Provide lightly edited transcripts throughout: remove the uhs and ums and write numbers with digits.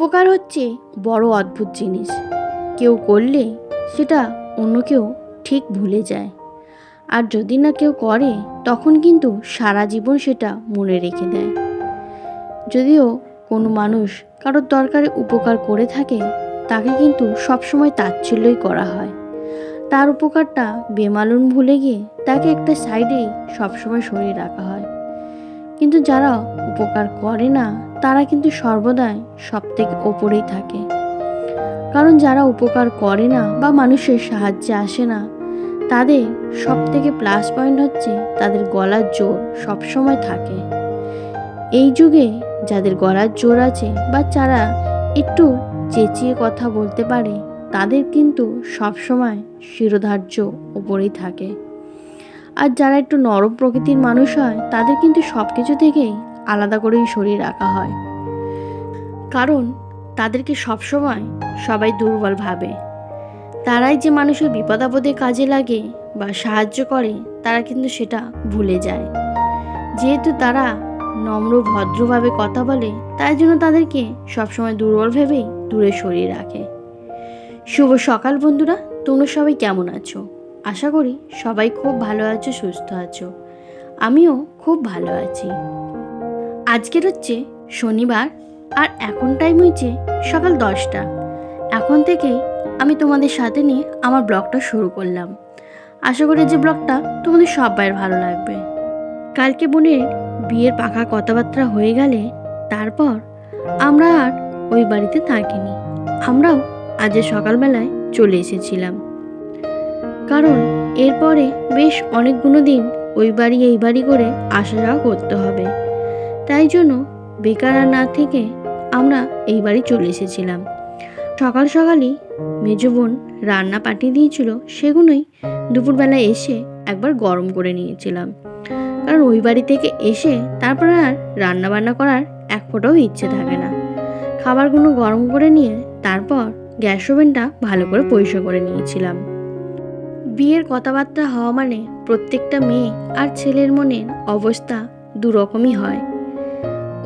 উপকার হচ্ছে বড় অদ্ভুত জিনিস। কেউ করলে সেটা অন্য কেউ ঠিক ভুলে যায়, আর যদি না কেউ করে তখন কিন্তু সারা জীবন সেটা মনে রেখে দেয়। যদিও কোনো মানুষ কারোর দরকারে উপকার করে থাকে, তাকে কিন্তু সবসময় তাচ্ছিল্যই করা হয়। তার উপকারটা বেমালুম ভুলে গিয়ে তাকে একটা সাইডেই সবসময় সরিয়ে রাখা হয়। কিন্তু যারা উপকার করে না তারা কিন্তু সর্বদাই সব থেকে ওপরেই থাকে। কারণ যারা উপকার করে না বা মানুষের সাহায্যে আসে না, তাদের সব থেকে প্লাস পয়েন্ট হচ্ছে তাদের গলার জোর সবসময় থাকে। এই যুগে যাদের গলার জোর আছে বা যারা একটু চেঁচিয়ে কথা বলতে পারে, তাদের কিন্তু সবসময় শিরোধার্য ওপরেই থাকে। আর যারা একটু নরম প্রকৃতির মানুষ হয়, তাদের কিন্তু সব কিছু থেকেই আলাদা করেই সরিয়ে রাখা হয়। কারণ তাদেরকে সবসময় সবাই দুর্বল ভাবে। তারাই যে মানুষের বিপদাপদে কাজে লাগে বা সাহায্য করে, তারা কিন্তু সেটা ভুলে যায়। যেহেতু তারা নম্র ভদ্রভাবে কথা বলে, তাই জন্য তাদেরকে সবসময় দুর্বল ভেবেই দূরে সরিয়ে রাখে। শুভ সকাল বন্ধুরা, তোমরা সবাই কেমন আছো? আশা করি সবাই খুব ভালো আছো, সুস্থ আছো। আমিও খুব ভালো আছি। আজকের হচ্ছে শনিবার, আর এখন টাইম হয়েছে সকাল 10টা। এখন থেকেই আমি তোমাদের সাথে নিয়ে আমার ব্লগটা শুরু করলাম। আশা করি যে ব্লগটা তোমাদের সবাই ভালো লাগবে। কালকে বোনের বিয়ের পাকা কথাবার্তা হয়ে গেলে তারপর আমরা আর ওই বাড়িতে থাকিনি। আমরাও আজ সকালবেলায় চলে এসেছিলাম, কারণ এরপরে বেশ অনেকগুলো দিন ওই বাড়ি এই বাড়ি করে আসা যাওয়া করতে হবে। তাই জন্য বেকার আর না থেকে আমরা এই বাড়ি চলে এসেছিলাম। সকাল সকালই মেজো বোন রান্না পাঠিয়ে দিয়েছিল, সেগুলোই দুপুরবেলায় এসে একবার গরম করে নিয়েছিলাম। কারণ ওই বাড়ি থেকে এসে তারপরে আর রান্না বান্না করার এক ফোঁটাও ইচ্ছে থাকে না। খাবারগুলো গরম করে নিয়ে তারপর গ্যাস ওভেনটা ভালো করে পরিষ্কার করে নিয়েছিলাম। বিয়ের কথাবার্তা হওয়া মানে প্রত্যেকটা মেয়ে আর ছেলের মনের অবস্থা দুরকমই হয়।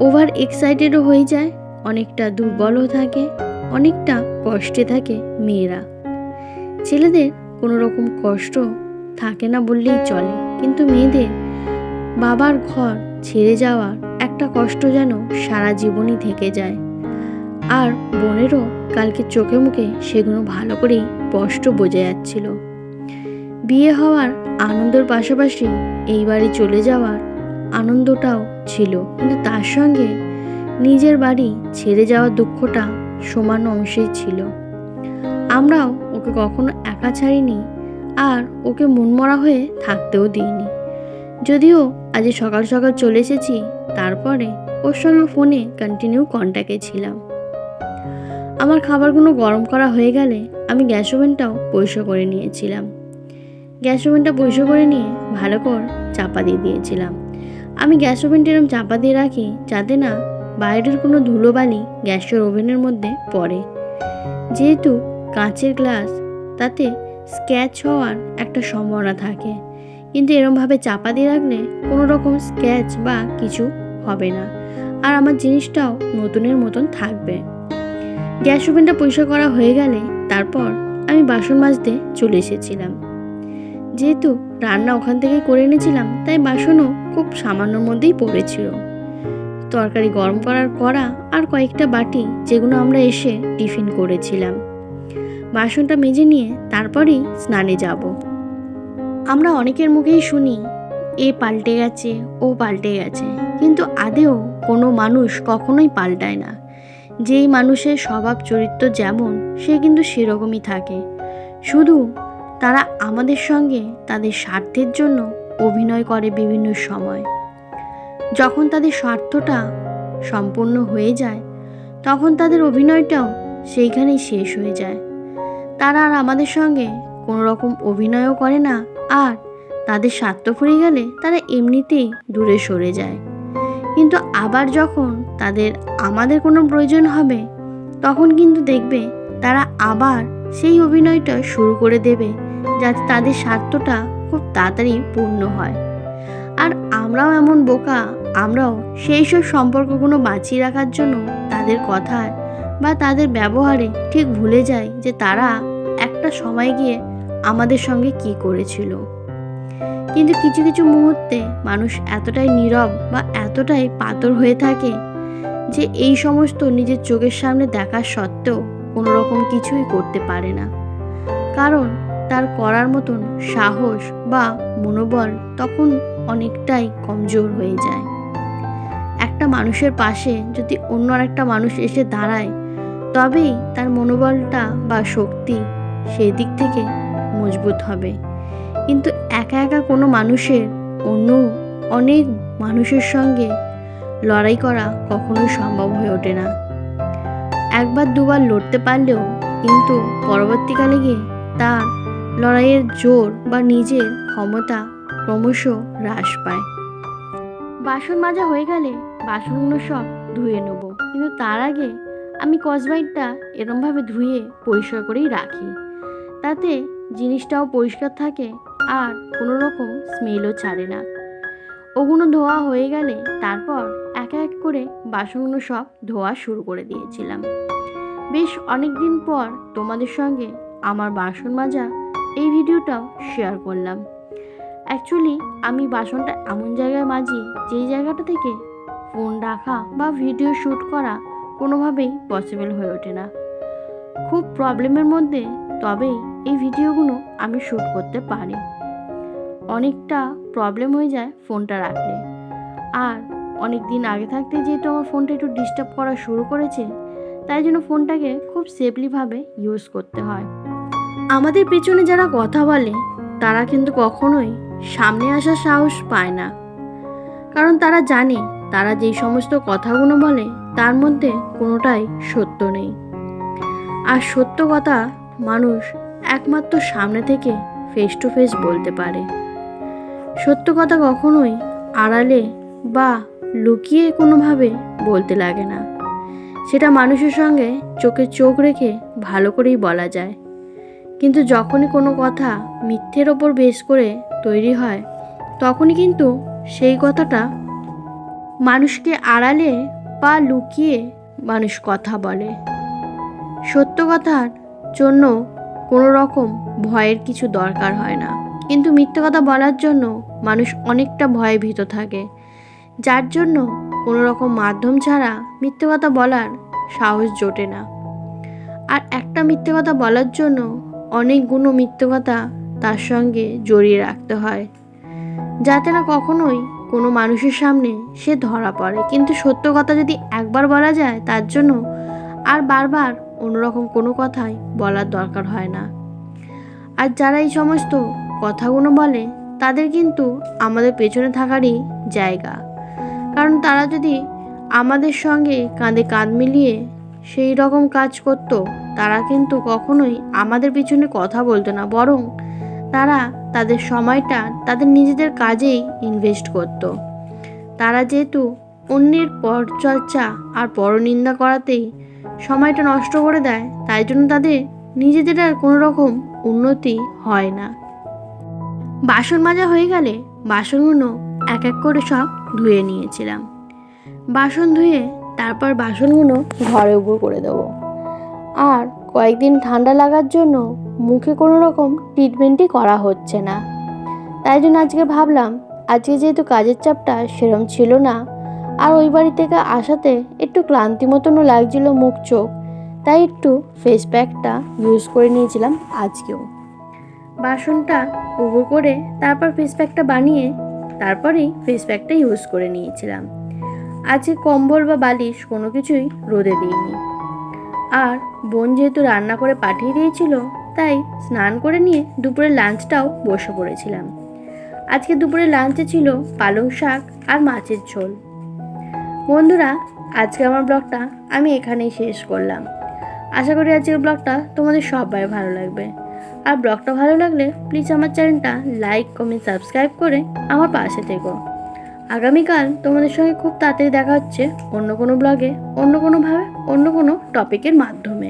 ওভার এক্সাইটেডও হয়ে যায়, অনেকটা দুর্বলও থাকে, অনেকটা কষ্টে থাকে মেয়েরা। ছেলেদের কোনো রকম কষ্ট থাকে না বললেই চলে, কিন্তু মেয়েদের বাবার ঘর ছেড়ে যাওয়ার একটা কষ্ট যেন সারা জীবনই থেকে যায়। আর বোনেরও কালকে চোখে মুখে সেগুলো ভালো করেই স্পষ্ট বোঝা যাচ্ছিল। বিয়ে হওয়ার আনন্দের পাশাপাশি এই বাড়ি চলে যাওয়ার আনন্দটাও ছিল, কিন্তু তার সঙ্গে নিজের বাড়ি ছেড়ে যাওয়ার দুঃখটা সমান অংশেই ছিল। আমরাও ওকে কখনো একা ছাড়িনি, আর ওকে মনমরা হয়ে থাকতেও দিইনি। যদিও আজ সকাল সকাল চলে এসেছি, তারপরে ওর সঙ্গে ফোনে কন্টিনিউ কন্ট্যাক্টে ছিলাম। আমার খাবারগুলো গরম করা হয়ে গেলে আমি গ্যাস ওভেনটাও পরিষ্কার করে নিয়েছিলাম। গ্যাস ওভেনটা পরিষ্কার করে নিয়ে ভালো করে চাপা দিয়ে দিয়েছিলাম। আমি গ্যাস ওভেনটা এরকম চাপা দিয়ে রাখি যাতে না বাইরের কোনো ধুলোবালি গ্যাসের ওভেনের মধ্যে পড়ে। যেহেতু কাঁচের গ্লাস, তাতে স্ক্র্যাচ হওয়ার একটা সম্ভাবনা থাকে, কিন্তু এরমভাবে চাপা দিয়ে রাখলে কোনো রকম স্ক্র্যাচ বা কিছু হবে না, আর আমার জিনিসটাও নতুনের মতন থাকবে। গ্যাস ওভেনটা পরিষ্কার করা হয়ে গেলে তারপর আমি বাসন মাজতে চলে এসেছিলাম। যেহেতু রান্না ওখান থেকে করে এনেছিলাম, তাই বাসনও খুব সামান্যর মধ্যেই পড়েছিল। তরকারি গরম করা আর কয়েকটা বাটি, যেগুলো আমরা এসে টিফিন করেছিলাম। বাসনটা মেজে নিয়ে তারপরেই স্নানে যাব। আমরা অনেকের মুখেই শুনি এ পাল্টে গেছে, ও পাল্টে গেছে, কিন্তু আদেও কোনো মানুষ কখনোই পাল্টায় না। যেই মানুষের স্বভাব চরিত্র যেমন, সে কিন্তু সেরকমই থাকে। শুধু তারা আমাদের সঙ্গে তাদের স্বার্থের জন্য অভিনয় করে বিভিন্ন সময়। যখন তাদের স্বার্থটা সম্পূর্ণ হয়ে যায়, তখন তাদের অভিনয়টাও সেইখানেই শেষ হয়ে যায়। তারা আর আমাদের সঙ্গে কোনো রকম অভিনয়ও করে না, আর তাদের স্বার্থ ফুরিয়ে গেলে তারা এমনিতেই দূরে সরে যায়। কিন্তু আবার যখন তাদের আমাদের কোনো প্রয়োজন হবে, তখন কিন্তু দেখবে তারা আবার সেই অভিনয়টা শুরু করে দেবে, যাতে তাদের স্বার্থটা খুব তাড়াতাড়ি পূর্ণ হয়। আর আমরাও এমন বোকা, আমরাও সেই সব সম্পর্কগুলো বাঁচিয়ে রাখার জন্য তাদের কথায় বা তাদের ব্যবহারে ঠিক ভুলে যাই যে তারা একটা সময় গিয়ে আমাদের সঙ্গে কি করেছিল। কিন্তু কিছু কিছু মুহূর্তে মানুষ এতটাই নীরব বা এতটাই পাথর হয়ে থাকে যে এই সমস্ত নিজের চোখের সামনে দেখার সত্ত্বেও কোনো রকম কিছুই করতে পারে না, কারণ তার করার মতন সাহস বা মনোবল তখন অনেকটাই কমজোর হয়ে যায়। একটা মানুষের পাশে যদি অন্য আরেকটা মানুষ এসে দাঁড়ায়, তবেই তার মনোবলটা বা শক্তি সেই দিক থেকে মজবুত হবে। কিন্তু একা একা কোনো মানুষের অন্য অনেক মানুষের সঙ্গে লড়াই করা কখনোই সম্ভব হয়ে ওঠে না। একবার দুবার লড়তে পারলেও কিন্তু পরবর্তীকালে গিয়ে তার লড়াইয়ের জোর বা নিজের ক্ষমতা ক্রমশ হ্রাস পায়। বাসন মাজা হয়ে গেলে বাসনগুলো সব ধুয়ে নেব, কিন্তু তার আগে আমি স্কচব্রাইটটা এরমভাবে ধুয়ে পরিষ্কার করেই রাখি, তাতে জিনিসটাও পরিষ্কার থাকে আর কোনো রকম স্মেলও ছাড়ে না। ওগুলো ধোয়া হয়ে গেলে তারপর এক এক করে বাসনগুলো সব ধোয়া শুরু করে দিয়েছিলাম। বেশ অনেক দিন পর তোমাদের সঙ্গে আমার বাসন মাজা এই ভিডিওটাও শেয়ার করলাম। অ্যাকচুয়ালি আমি বাসনটা এমন জায়গায় মাজি যেই জায়গাটা থেকে ফোন রাখা বা ভিডিও শ্যুট করা কোনোভাবেই পসিবল হয়ে ওঠে না। খুব প্রবলেমের মধ্যে তবেই এই ভিডিওগুলো আমি শ্যুট করতে পারি। অনেকটা প্রবলেম হয়ে যায় ফোনটা রাখলে, আর অনেক দিন আগে থাকতে যেহেতু আমার ফোনটা একটু ডিস্টার্ব করা শুরু করেছে, তাই জন্য ফোনটাকে খুব সেফলিভাবে ইউজ করতে হয়। আমাদের পেছনে যারা কথা বলে তারা কিন্তু কখনোই সামনে আসার সাহস পায় না, কারণ তারা জানে তারা যেই সমস্ত কথাগুলো বলে তার মধ্যে কোনোটাই সত্য নেই। আর সত্য কথা মানুষ একমাত্র সামনে থেকে ফেস টু ফেস বলতে পারে। সত্য কথা কখনোই আড়ালে বা লুকিয়ে কোনোভাবে বলতে লাগে না। সেটা মানুষের সঙ্গে চোখে চোখ রেখে ভালো করেই বলা যায়। কিন্তু যখনই কোনো কথা মিথ্যের ওপর বেস করে তৈরি হয়, তখনই কিন্তু সেই কথাটা মানুষকে আড়ালে বা লুকিয়ে মানুষ কথা বলে। সত্য কথার জন্য কোনো রকম ভয়ের কিছু দরকার হয় না, কিন্তু মিথ্যে কথা বলার জন্য মানুষ অনেকটা ভয়ে ভীত থাকে, যার জন্য কোনো রকম মাধ্যম ছাড়া মিথ্যে কথা বলার সাহস জোটে না। আর একটা মিথ্যে কথা বলার জন্য অনেকগুলো মিথ্যে কথা তার সঙ্গে জড়িয়ে রাখতে হয়, যাতে না কখনোই কোনো মানুষের সামনে সে ধরা পড়ে। কিন্তু সত্য কথা যদি একবার বলা যায়, তার জন্য আর বারবার অন্যরকম কোনো কথাই বলার দরকার হয় না। আর যারা এই সমস্ত কথাগুলো বলে তাদের কিন্তু আমাদের পেছনে থাকারই জায়গা, কারণ তারা যদি আমাদের সঙ্গে কাঁধে কাঁধ মিলিয়ে সেই রকম কাজ করত, তারা কিন্তু কখনোই আমাদের পিছনে কথা বলতো না, বরং তারা তাদের সময়টা তাদের নিজেদের কাজেই ইনভেস্ট করত। তারা যেহেতু অন্যের পরচর্চা আর পরনিন্দা করাতেই সময়টা নষ্ট করে দেয়, তাই জন্য তাদের নিজেদের আর কোনো রকম উন্নতি হয় না। বাসন মাজা হয়ে গেলে বাসনগুলো এক এক করে সব ধুয়ে নিয়েছিলাম। বাসন ধুয়ে তারপর বাসনগুলো ঘরে উপর করে দেবো। আর কয়েকদিন ঠান্ডা লাগার জন্য মুখে কোনো রকম ট্রিটমেন্টই করা হচ্ছে না, তাই জন্য আজকে ভাবলাম আজকে যেহেতু কাজের চাপটা সেরম ছিল না, আর ওই বাড়ি থেকে আসাতে একটু ক্লান্তি মতনও লাগছিল মুখ চোখ, তাই একটু ফেস প্যাকটা ইউজ করে নিয়েছিলাম আজকেও। বাসনটা উবু করে তারপর ফেস প্যাকটা বানিয়ে তারপরেই ফেস প্যাকটা ইউজ করে নিয়েছিলাম। আজকে কম্বল বা বালিশ কোনো কিছুই রোদে দিইনি। আর বোন যেহেতু রান্না করে পাঠিয়ে দিয়েছিল, তাই স্নান করে নিয়ে দুপুরের লাঞ্চটাও বসে পড়েছিলাম। আজকে দুপুরের লাঞ্চে ছিল পালং শাক আর মাছের ঝোল। বন্ধুরা, আজকে আমার ব্লগটা আমি এখানেই শেষ করলাম। আশা করি আজকের ব্লগটা তোমাদের সবাই ভালো লাগবে। আর ব্লগটা ভালো লাগলে প্লিজ আমার চ্যানেলটা লাইক কমেন্ট সাবস্ক্রাইব করে আমার পাশে থেকো। আগামীকাল তোমাদের সঙ্গে খুব তাড়াতাড়ি দেখা হচ্ছে অন্য কোনো ব্লগে, অন্য কোনোভাবে, অন্য কোনো টপিকের মাধ্যমে।